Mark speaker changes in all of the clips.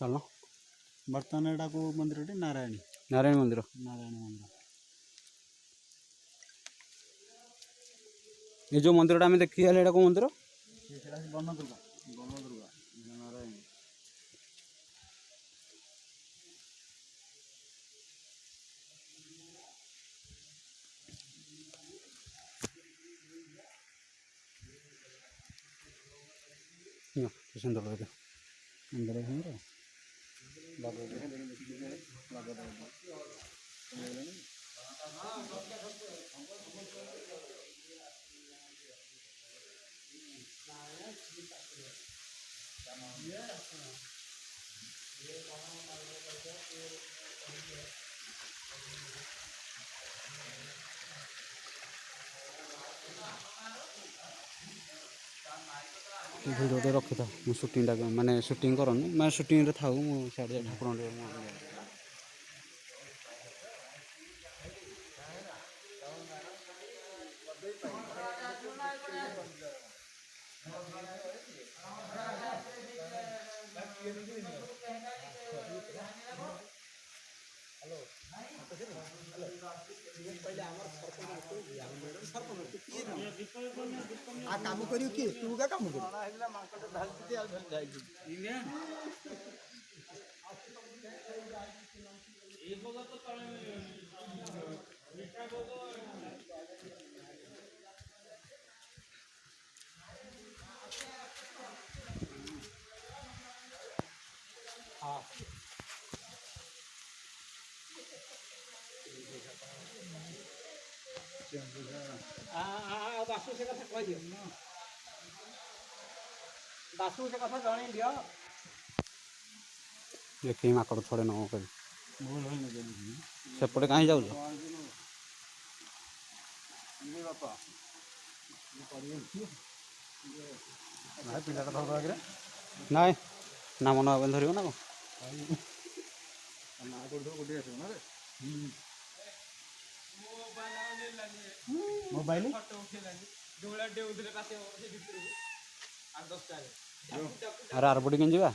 Speaker 1: चलो
Speaker 2: बर्तमान एटा को मंदिर नारायणी
Speaker 1: नारायण मंदिर ये जो मंदिर आम देखी एटा को मंदिर
Speaker 2: बन दुर्गा नारायणी
Speaker 1: सुंदर लगे
Speaker 2: मंदिर
Speaker 1: भिडियो रखी था मुझे सुटिंग माने सुटिंग करनी मैं सुटिंग था मुझे ठाकुर
Speaker 2: काम कर तू क्या काम कर
Speaker 3: बासु से कथा कह दियो बासु से कथा जणे दियो
Speaker 1: देखिए माकड़ थोड़े न कर सेपटे कहीं जाऊ ना नाम ना धर ना
Speaker 2: मोबाइल
Speaker 1: अरे आरपटी केन जा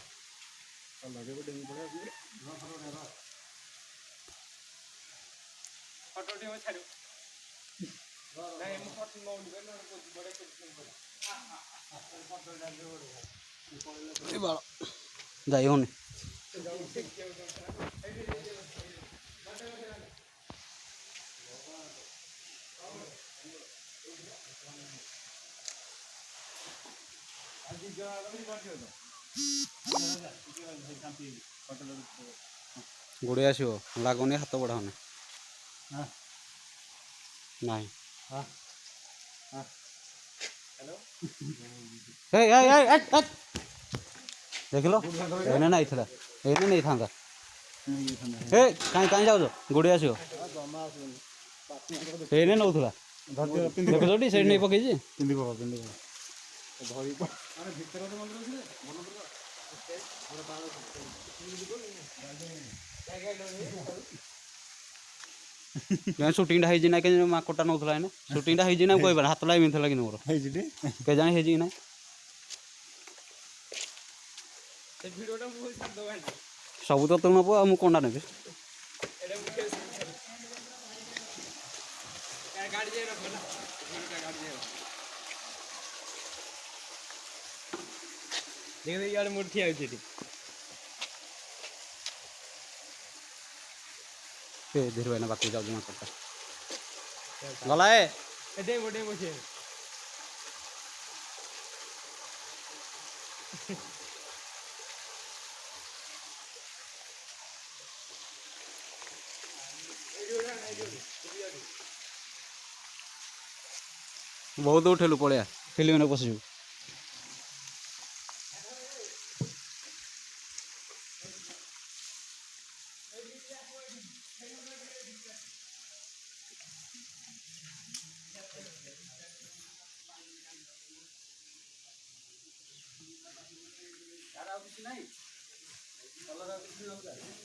Speaker 1: যাই হোনি गोड़े आसो लगुनि हाथ बढ़ाने नहीं देख लो एने नहीं था एने नहीं था कहीं कहीं जाऊ गोड़े आसो एने नौला देखी से नहीं पकई सुटिंग ना कि माकोटा नौला सुटिंग ना कह हाथ लगे मिलता कि मोर के जाने है ना सब तो तू नब आ कंडा ने
Speaker 3: देख मूर्ति आई
Speaker 1: धीरे भाई बाकी जाऊ माकोटा गला है बहुत उठेलु पलिया फिल्म में पशु
Speaker 2: नहीं